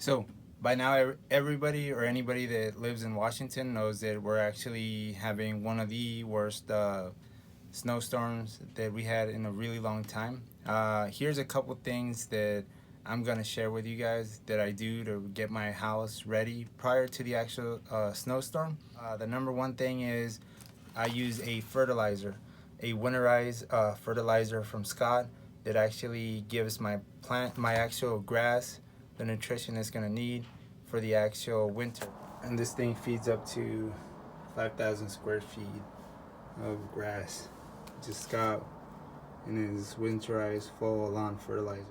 So by now, everybody or anybody that lives in Washington knows that we're actually having one of the worst snowstorms that we had in a really long time. Here's a couple things that I'm gonna share with you guys that I do to get my house ready prior to the actual snowstorm. The number one thing is I use a fertilizer, a winterized fertilizer from Scott that actually gives my plant, my actual grass, the nutrition it's gonna need for the actual winter. And this thing feeds up to 5,000 square feet of grass. Just Scott and his winterized full lawn fertilizer.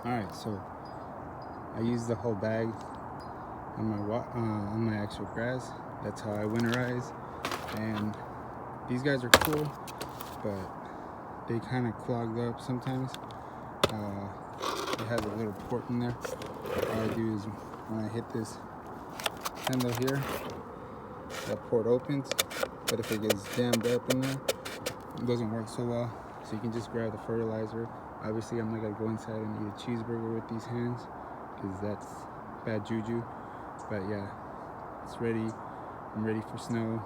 All right, so I use the whole bag on my actual grass. That's how I winterize. And these guys are cool, but they kind of clogged up sometimes. It has a little port in there. All I do is when I hit this handle here, that port opens. But if it gets jammed up in there, it doesn't work so well. So you can just grab the fertilizer. Obviously, I'm not gonna go inside and eat a cheeseburger with these hands because that's bad juju. But yeah, it's ready. I'm ready for snow.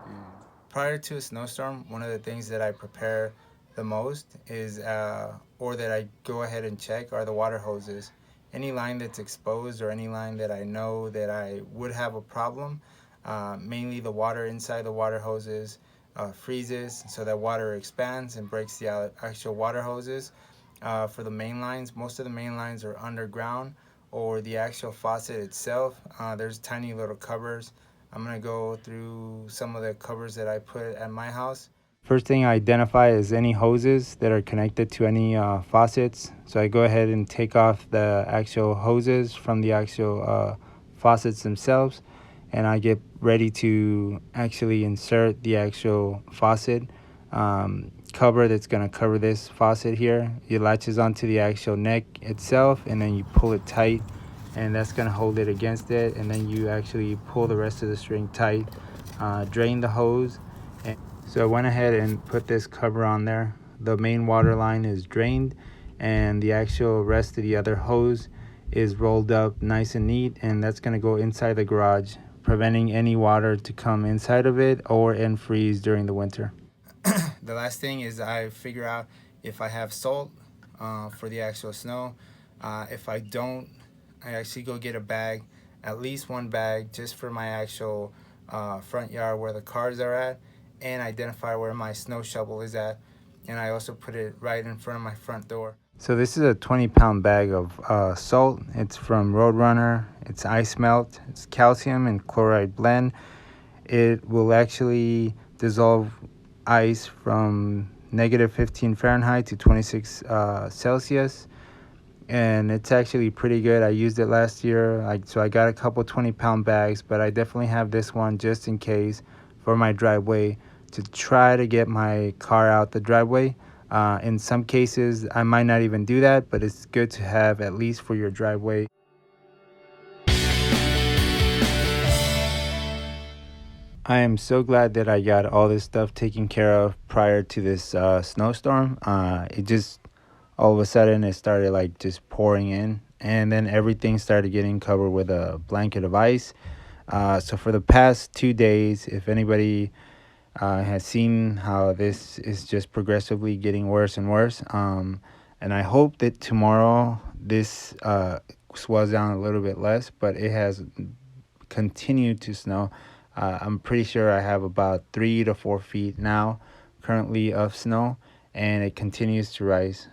And prior to a snowstorm, one of the things that I prepare the most is, or that I go ahead and check, are the water hoses. Any line that's exposed or any line that I know that I would have a problem, mainly the water inside the water hoses freezes, so that water expands and breaks the actual water hoses. For the main lines, most of the main lines are underground, or the actual faucet itself, there's tiny little covers. I'm gonna go through some of the covers that I put at my house. First thing I identify is any hoses that are connected to any faucets. So I go ahead and take off the actual hoses from the actual faucets themselves, and I get ready to actually insert the actual faucet cover that's going to cover this faucet here. It latches onto the actual neck itself, and then you pull it tight, and that's going to hold it against it, and then you actually pull the rest of the string tight, drain the hose. And so I went ahead and put this cover on there. The main water line is drained, and the actual rest of the other hose is rolled up nice and neat, and that's going to go inside the garage, preventing any water to come inside of it or and freeze during the winter. The last thing is I figure out if I have salt for the actual snow. If I don't, I actually go get a bag, at least one bag, just for my actual front yard where the cars are at, and identify where my snow shovel is at. And I also put it right in front of my front door. So this is a 20-pound bag of salt. It's from Roadrunner. It's ice melt. It's calcium and chloride blend. It will actually dissolve ice from -15 Fahrenheit to 26 Celsius. And it's actually pretty good. I used it last year, so I got a couple 20-pound bags, but I definitely have this one just in case for my driveway to try to get my car out the driveway. In some cases, I might not even do that, but it's good to have at least for your driveway. I am so glad that I got all this stuff taken care of prior to this snowstorm. It just, all of a sudden, it started like just pouring in, and then everything started getting covered with a blanket of ice. So for the past 2 days, if anybody has seen how this is just progressively getting worse and worse. And I hope that tomorrow this swells down a little bit less, but it has continued to snow. I'm pretty sure I have about 3 to 4 feet now currently of snow, and it continues to rise.